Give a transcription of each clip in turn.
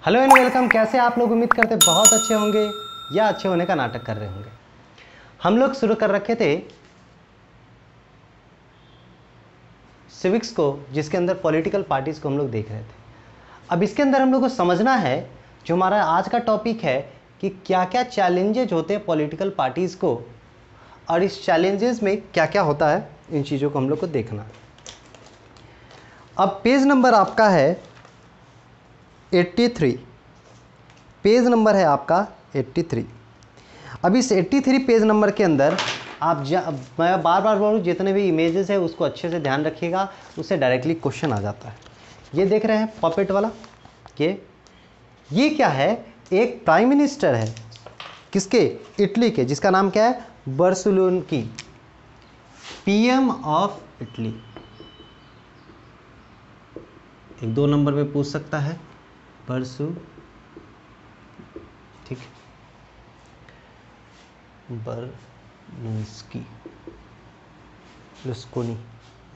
Hello and welcome. कैसे आप लोग? उम्मीद करते बहुत अच्छे होंगे या अच्छे होने का नाटक कर रहे होंगे। हम लोग शुरू कर रखे थे सिविक्स को, जिसके अंदर पॉलिटिकल पार्टीज को हम लोग देख रहे थे। अब इसके अंदर हम लोग को समझना है, जो हमारा आज का टॉपिक है, कि क्या क्या चैलेंजेज होते हैं पॉलिटिकल पार्टीज को, और इस चैलेंजेस में क्या क्या होता है, इन चीज़ों को हम लोग को देखना है। अब पेज नंबर आपका है 83, पेज नंबर है आपका 83। अब इस 83 पेज नंबर के अंदर मैं बार बार बोलूँ, जितने भी इमेजेस है उसको अच्छे से ध्यान रखिएगा, उससे डायरेक्टली क्वेश्चन आ जाता है। ये देख रहे हैं पपेट वाला, ये क्या है? एक प्राइम मिनिस्टर है, किसके? इटली के, जिसका नाम क्या है? बर्सुलोनी, पीएम ऑफ इटली। एक 2 नंबर पे पूछ सकता है, ठीक है,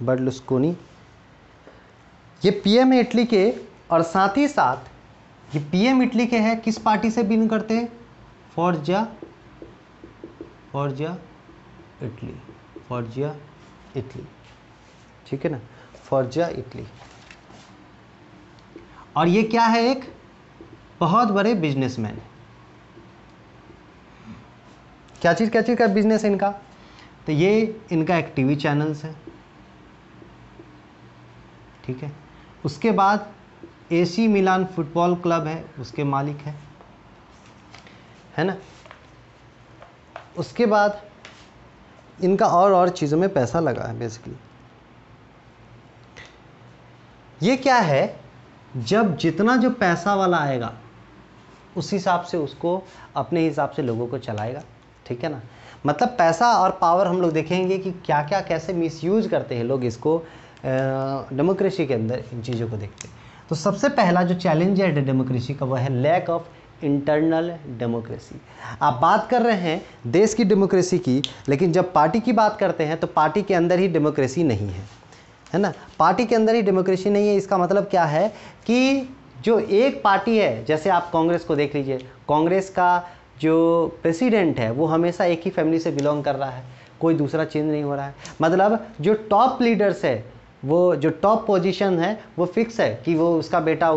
बर्लुस्कोनी, ये पीएम है इटली के। और साथ ही साथ ये पीएम इटली के हैं, किस पार्टी से बिलोंग करते हैं? फॉर्जा इटली, ठीक है ना, फॉर्जा इटली। और ये क्या है? एक बहुत बड़े बिजनेसमैन है। क्या चीज़ का बिजनेस है इनका? तो ये इनका एक टीवी चैनल्स है, ठीक है। उसके बाद एसी मिलान फुटबॉल क्लब है, उसके मालिक है ना। उसके बाद इनका और चीज़ों में पैसा लगा है बेसिकली। ये क्या है? जब जितना जो पैसा वाला आएगा उस हिसाब से उसको अपने हिसाब से लोगों को चलाएगा, ठीक है ना। मतलब पैसा और पावर हम लोग देखेंगे कि क्या क्या कैसे मिसयूज करते हैं लोग इसको डेमोक्रेसी के अंदर, इन चीज़ों को देखते हैं। तो सबसे पहला जो चैलेंज है डेमोक्रेसी का, वह है लैक ऑफ इंटरनल डेमोक्रेसी। आप बात कर रहे हैं देश की डेमोक्रेसी की, लेकिन जब पार्टी की बात करते हैं तो पार्टी के अंदर ही डेमोक्रेसी नहीं है ना। पार्टी के अंदर ही डेमोक्रेसी नहीं है, इसका मतलब क्या है कि जो एक पार्टी है, जैसे आप कांग्रेस को देख लीजिए, कांग्रेस का जो प्रेसिडेंट है वो हमेशा एक ही फैमिली से बिलोंग कर रहा है, कोई दूसरा चेंज नहीं हो रहा है। मतलब जो टॉप लीडर्स है, वो जो टॉप पोजीशन है वो फिक्स है कि वो उसका बेटा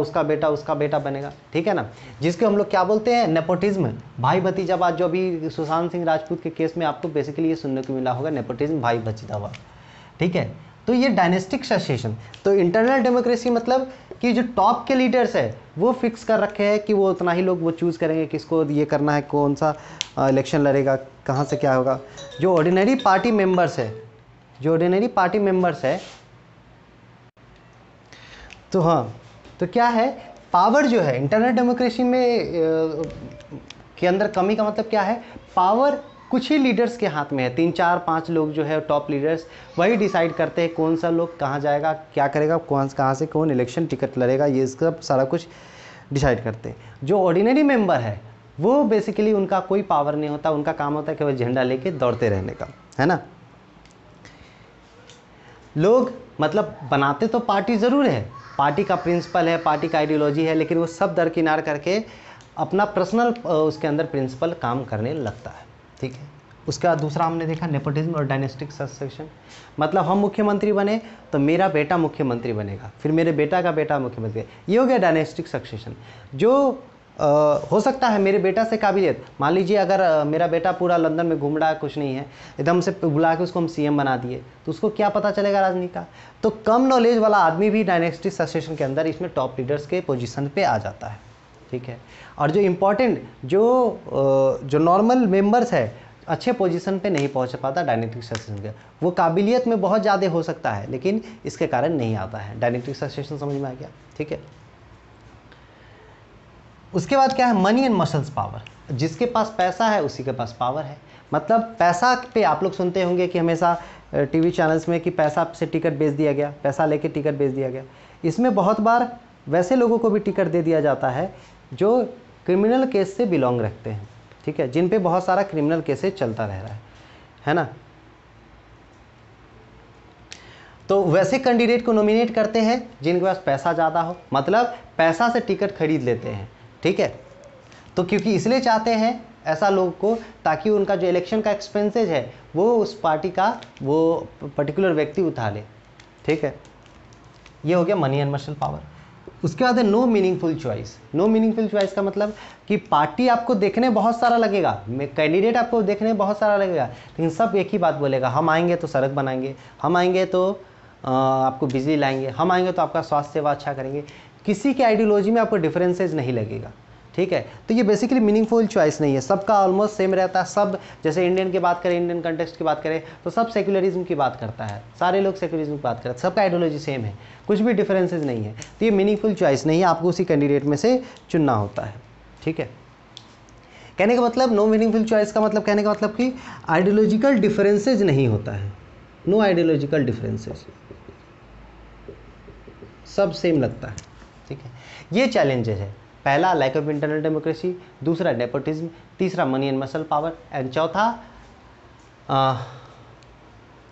बनेगा, ठीक है ना। जिसको हम लोग क्या बोलते हैं? नेपोटिज्म, भाई भतीजावाद। जो अभी सुशांत सिंह राजपूत के केस में आपको बेसिकली ये सुनने को मिला होगा, नेपोटिज्म, भाई भतीजावाद, ठीक है। तो ये डायनेस्टिक सक्सेशन। तो इंटरनल डेमोक्रेसी मतलब कि जो टॉप के लीडर्स है वो फिक्स कर रखे हैं कि वो उतना ही लोग वो चूज़ करेंगे किसको ये करना है, कौन सा इलेक्शन लड़ेगा, कहाँ से क्या होगा। जो ऑर्डिनरी पार्टी मेंबर्स है, तो हाँ, तो क्या है? पावर जो है इंटरनल डेमोक्रेसी में के अंदर कमी का मतलब क्या है? पावर कुछ ही लीडर्स के हाथ में है। 3 4 5 लोग जो है टॉप लीडर्स, वही डिसाइड करते हैं कौन सा लोग कहाँ जाएगा, क्या करेगा, कहाँ से कौन इलेक्शन टिकट लड़ेगा, ये सब सारा कुछ डिसाइड करते हैं। जो ऑर्डिनरी मेंबर है वो बेसिकली उनका कोई पावर नहीं होता, उनका काम होता है केवल झंडा लेके दौड़ते रहने का, है ना। लोग मतलब बनाते तो पार्टी ज़रूर है, पार्टी का प्रिंसिपल है, पार्टी का आइडियोलॉजी है, लेकिन वो सब दरकिनार करके अपना पर्सनल उसके अंदर प्रिंसिपल काम करने लगता है, ठीक है। उसका दूसरा हमने देखा नेपोटिज्म और डायनेस्टिक सक्सेशन। मतलब हम मुख्यमंत्री बने तो मेरा बेटा मुख्यमंत्री बनेगा, फिर मेरे बेटा का बेटा मुख्यमंत्री, ये हो गया डायनेस्टिक सक्सेशन। जो हो सकता है मेरे बेटा से काबिलियत, मान लीजिए अगर मेरा बेटा पूरा लंदन में घूम रहा है, कुछ नहीं है, एकदम से बुला के उसको हम सीएम बना दिए, तो उसको क्या पता चलेगा राजनीति का। तो कम नॉलेज वाला आदमी भी डायनेस्टिक सक्सेशन के अंदर इसमें टॉप लीडर्स के पोजीशन पे आ जाता है, ठीक है। और जो इम्पोर्टेंट जो नॉर्मल मेंबर्स है अच्छे पोजीशन पे नहीं पहुंच पाता डायनेस्टिक सक्सेशन के, वो काबिलियत में बहुत ज़्यादा हो सकता है लेकिन इसके कारण नहीं आता है डायनेस्टिक सक्सेशन। समझ में आ गया, ठीक है। उसके बाद क्या है? Money and muscles power. जिसके पास पैसा है उसी के पास पावर है। मतलब पैसा पे आप लोग सुनते होंगे कि हमेशा टीवी चैनल्स में कि पैसा से टिकट बेच दिया गया, पैसा लेके टिकट बेच दिया गया। इसमें बहुत बार वैसे लोगों को भी टिकट दे दिया जाता है जो क्रिमिनल केस से बिलोंग रखते हैं, ठीक है, जिन पे बहुत सारा क्रिमिनल केसेस चलता रह रहा है ना। तो वैसे कैंडिडेट को नॉमिनेट करते हैं जिनके पास पैसा ज़्यादा हो, मतलब पैसा से टिकट खरीद लेते हैं। ठीक है। तो क्योंकि इसलिए चाहते हैं ऐसा लोगों को, ताकि उनका जो इलेक्शन का एक्सपेंसेज है वो उस पार्टी का वो पर्टिकुलर व्यक्ति उठा ले, ठीक है। ये हो गया मनी एंड मसल पावर। उसके बाद है no meaningful choice. No meaningful choice का मतलब कि पार्टी आपको देखने बहुत सारा लगेगा, कैंडिडेट आपको देखने बहुत सारा लगेगा, लेकिन सब एक ही बात बोलेगा, हम आएंगे तो सड़क बनाएंगे, हम आएंगे तो आपको बिजली लाएंगे, हम आएंगे तो आपका स्वास्थ्य सेवा अच्छा करेंगे। किसी के आइडियोलॉजी में आपको डिफरेंसेस नहीं लगेगा, ठीक है। तो ये बेसिकली मीनिंगफुल चॉइस नहीं है, सबका ऑलमोस्ट सेम रहता है। सब जैसे इंडियन की बात करें, इंडियन कंटेक्स्ट की बात करें तो सब सेक्युलरिज्म की बात करता है, सारे लोग सेक्युलरिज्म की बात करते हैं, सबका आइडियोलॉजी सेम है, कुछ भी डिफरेंसेस नहीं है। तो ये मीनिंगफुल चॉइस नहीं है, आपको उसी कैंडिडेट में से चुनना होता है, ठीक है। कहने का मतलब नो मीनिंगफुल चॉइस का मतलब, कहने का मतलब कि आइडियोलॉजिकल डिफरेंसेज नहीं होता है, नो आइडियोलॉजिकल डिफरेंसेज, सब सेम लगता है, ठीक है। ये चैलेंजेस है, पहला लैक ऑफ इंटरनल डेमोक्रेसी, दूसरा नेपोटिज्म, तीसरा money and muscle power, and चौथा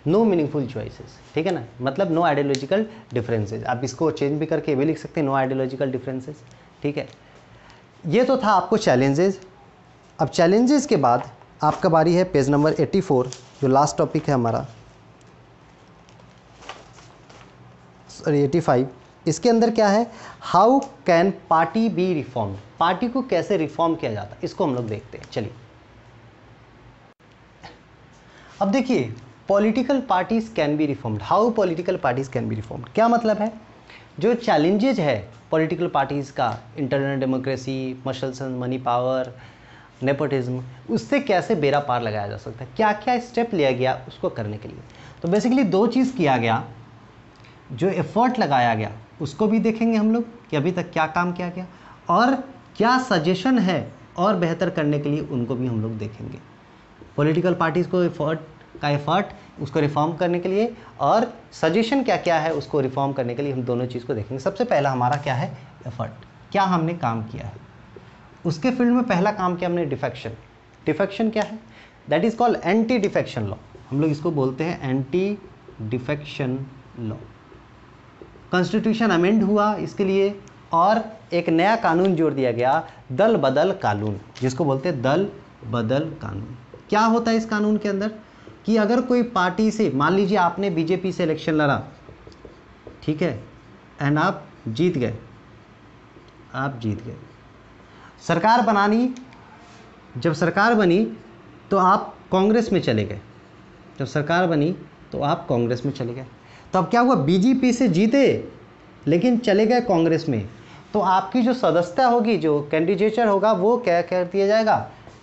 नो मीनिंगफुल चॉइसेस, ठीक है ना, मतलब नो आइडियोलॉजिकल डिफरेंसेस। आप इसको चेंज भी करके भी लिख सकते हैं, नो आइडियोलॉजिकल डिफरेंसेस, ठीक है। ये तो था आपको चैलेंजेस। अब चैलेंजेस के बाद आपका बारी है पेज नंबर 84, जो लास्ट टॉपिक है हमारा, सॉरी 85। इसके अंदर क्या है, how can party B reform, party को कैसे रिफॉर्म किया जाता है, इसको हम लोग देखते हैं। चलिए अब देखिए, political parties can be reformed, how political parties can be reformed, क्या मतलब है, जो चैलेंजेज है पॉलिटिकल पार्टीज का, internal democracy, muscles and money power, nepotism, उससे कैसे बेड़ा पार लगाया जा सकता है, क्या क्या स्टेप लिया गया उसको करने के लिए। तो बेसिकली दो चीज़ किया गया, जो एफर्ट लगाया गया उसको भी देखेंगे हम लोग कि अभी तक क्या काम किया गया, और क्या सजेशन है और बेहतर करने के लिए उनको भी हम लोग देखेंगे। पॉलिटिकल पार्टीज़ को एफर्ट उसको रिफॉर्म करने के लिए, और सजेशन क्या क्या है उसको रिफॉर्म करने के लिए, हम दोनों चीज़ को देखेंगे। सबसे पहला हमारा क्या है, एफर्ट, क्या हमने काम किया है। उसके फील्ड में पहला काम किया हमने डिफेक्शन। डिफेक्शन क्या है, that is called anti defection law, हम लोग इसको बोलते हैं anti defection law. Constitution amend हुआ इसके लिए, और एक नया कानून जोड़ दिया गया, दल बदल कानून, जिसको बोलते हैं दल बदल कानून। क्या होता है इस कानून के अंदर, कि अगर कोई पार्टी से, मान लीजिए आपने बीजेपी से इलेक्शन लड़ा, ठीक है, एंड आप जीत गए, सरकार बनानी, जब सरकार बनी तो आप कांग्रेस में चले गए, तो अब क्या हुआ, बीजेपी से जीते लेकिन चले गए कांग्रेस में, तो आपकी जो सदस्यता होगी, जो कैंडिडेचर होगा, वो क्या कर दिया जाएगा,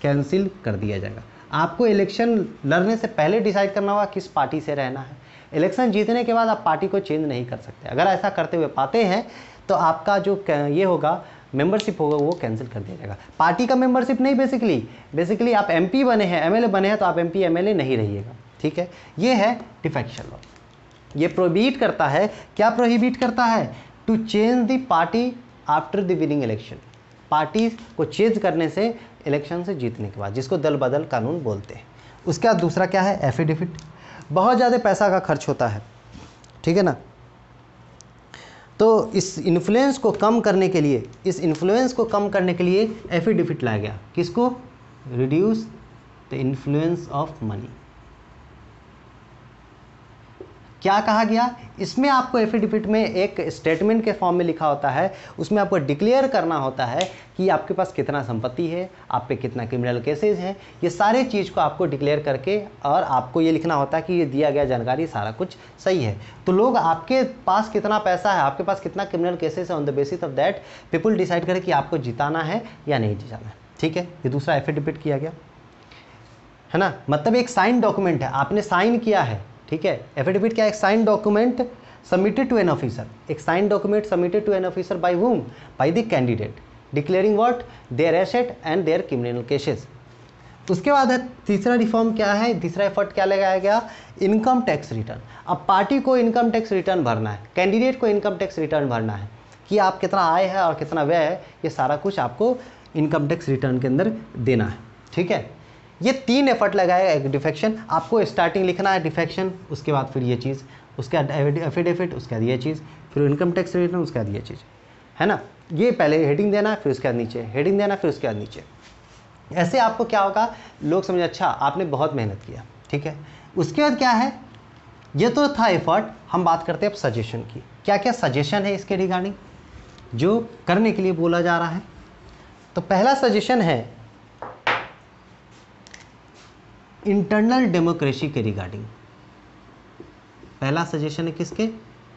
कैंसिल कर दिया जाएगा। आपको इलेक्शन लड़ने से पहले डिसाइड करना होगा किस पार्टी से रहना है। इलेक्शन जीतने के बाद आप पार्टी को चेंज नहीं कर सकते। अगर ऐसा करते हुए पाते हैं तो आपका जो ये होगा, मेंबरशिप होगा, वो कैंसिल कर दिया जाएगा। पार्टी का मेंबरशिप नहीं, बेसिकली आप एमपी बने हैं, एमएलए बने हैं, तो आप एमपी एमएलए नहीं रहिएगा, ठीक है। ये है डिफेक्शन लॉ। ये प्रोहिबिट करता है, क्या प्रोहिबिट करता है, to change the party after the winning election, party को चेंज करने से इलेक्शन से जीतने के बाद, जिसको दल बदल कानून बोलते हैं। उसके बाद दूसरा क्या है, एफिडेविट। बहुत ज़्यादा पैसा का खर्च होता है, ठीक है ना, तो इस इन्फ्लुएंस को कम करने के लिए, एफिडेविट लाया गया, किसको, reduce the influence of money. क्या कहा गया, इसमें आपको एफिडेविट में एक स्टेटमेंट के फॉर्म में लिखा होता है, उसमें आपको डिक्लेयर करना होता है कि आपके पास कितना संपत्ति है, आप पे कितना क्रिमिनल केसेस हैं, ये सारे चीज़ को आपको डिक्लेयर करके, और आपको ये लिखना होता है कि ये दिया गया जानकारी सारा कुछ सही है। तो लोग आपके पास कितना पैसा है, आपके पास कितना क्रिमिनल केसेस है, on the basis of that people decide करें कि आपको जिताना है या नहीं जिताना है, ठीक है। ये दूसरा एफिडेविट किया गया है ना, मतलब एक साइन डॉक्यूमेंट है, आपने साइन किया है, ठीक है। एफिडेविट क्या है, एक sign document submitted to an officer, एक sign document submitted to an officer by whom, by the candidate, declaring what, their asset and their criminal cases. उसके बाद है तीसरा रिफॉर्म, क्या है, तीसरा एफर्ट क्या लगाया गया, इनकम टैक्स रिटर्न। अब पार्टी को इनकम टैक्स रिटर्न भरना है, कैंडिडेट को इनकम टैक्स रिटर्न भरना है, कि आप कितना आय है और कितना व्यय है, ये सारा कुछ आपको इनकम टैक्स रिटर्न के अंदर देना है, ठीक है। ये तीन एफर्ट लगाएगा, एक डिफेक्शन, आपको स्टार्टिंग लिखना है डिफेक्शन, उसके बाद फिर ये चीज़, उसके बाद एफिडेविट, उसके बाद ये चीज़, फिर इनकम टैक्स रिटर्न, उसके बाद ये चीज़, है ना। ये पहले हेडिंग देना है, फिर उसके बाद नीचे हेडिंग देना, फिर उसके बाद नीचे। ऐसे आपको क्या होगा, लोग समझे अच्छा आपने बहुत मेहनत किया, ठीक है। उसके बाद क्या है, ये तो था एफर्ट, हम बात करते हैं अब सजेशन की। क्या क्या सजेशन है इसके रिगार्डिंग जो करने के लिए बोला जा रहा है। तो पहला सजेशन है इंटरनल डेमोक्रेसी के रिगार्डिंग। पहला सजेशन है किसके,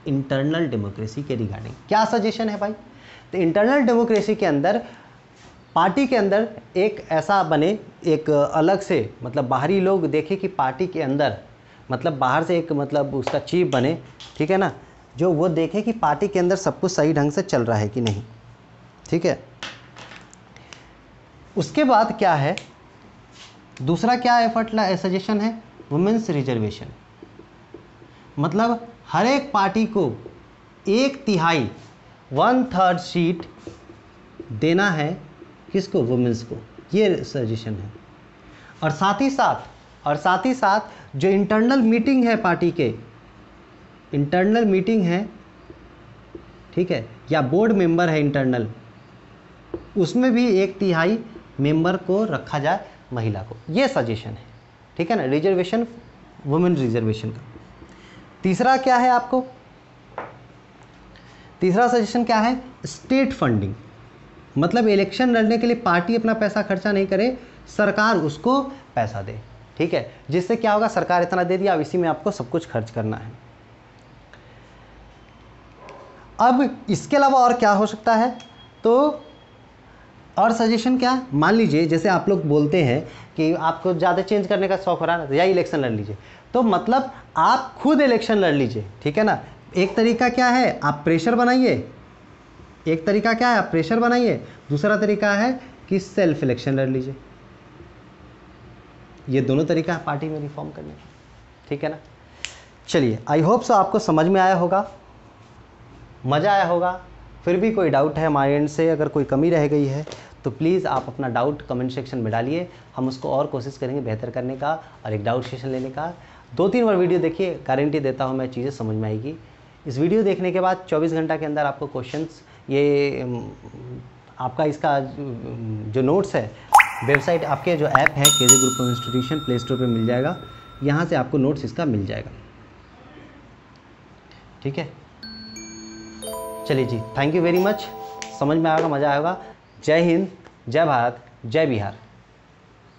इंटरनल डेमोक्रेसी के रिगार्डिंग। क्या सजेशन है भाई, तो इंटरनल डेमोक्रेसी के अंदर पार्टी के अंदर एक ऐसा बने, एक अलग से मतलब बाहरी लोग देखे कि पार्टी के अंदर मतलब बाहर से एक मतलब उसका चीफ बने, ठीक है ना, जो वो देखे कि पार्टी के अंदर सब कुछ सही ढंग से चल रहा है कि नहीं, ठीक है। उसके बाद क्या है, दूसरा क्या एफर्ट सजेशन है, वुमेन्स रिजर्वेशन। मतलब हर एक पार्टी को 1/3 1/3 सीट देना है, किसको, वुमेन्स को, ये सजेशन है। और साथ ही साथ जो इंटरनल मीटिंग है पार्टी के, इंटरनल मीटिंग है, ठीक है, या बोर्ड मेंबर है इंटरनल, उसमें भी 1/3 मेंबर को रखा जाए महिला को, ये सजेशन है, ठीक है ना, रिजर्वेशन, वुमेन रिजर्वेशन का। तीसरा क्या है आपको, तीसरा सजेशन क्या है, स्टेट फंडिंग। मतलब इलेक्शन लड़ने के लिए पार्टी अपना पैसा खर्चा नहीं करे, सरकार उसको पैसा दे, ठीक है, जिससे क्या होगा, सरकार इतना दे दिया, अब इसी में आपको सब कुछ खर्च करना है। अब इसके अलावा और क्या हो सकता है, तो और सजेशन क्या, मान लीजिए जैसे आप लोग बोलते हैं कि आपको ज़्यादा चेंज करने का शौक हो रहा है ना, या इलेक्शन लड़ लीजिए, तो मतलब आप खुद इलेक्शन लड़ लीजिए, ठीक है ना। एक तरीका क्या है, आप प्रेशर बनाइए, एक तरीका क्या है, आप प्रेशर बनाइए, दूसरा तरीका है कि सेल्फ इलेक्शन लड़ लीजिए। ये दोनों तरीका है पार्टी में रिफॉर्म करने का, ठीक है ना। चलिए, आई होप सो आपको समझ में आया होगा, मज़ा आया होगा। फिर भी कोई डाउट है हमारे एंड से, अगर कोई कमी रह गई है तो प्लीज़ आप अपना डाउट कमेंट सेक्शन में डालिए, हम उसको और कोशिश करेंगे बेहतर करने का और एक डाउट सेशन लेने का। 2-3 बार वीडियो देखिए, गारंटी देता हूँ मैं चीज़ें समझ में आएगी। इस वीडियो देखने के बाद 24 घंटा के अंदर आपको क्वेश्चंस, ये आपका इसका जो नोट्स है, वेबसाइट आपके जो ऐप है KJ group of institution, play store पर मिल जाएगा, यहाँ से आपको नोट्स इसका मिल जाएगा, ठीक है। चलिए जी, थैंक यू वेरी मच, समझ में आएगा, मज़ा आएगा। जय हिंद, जय भारत, जय बिहार।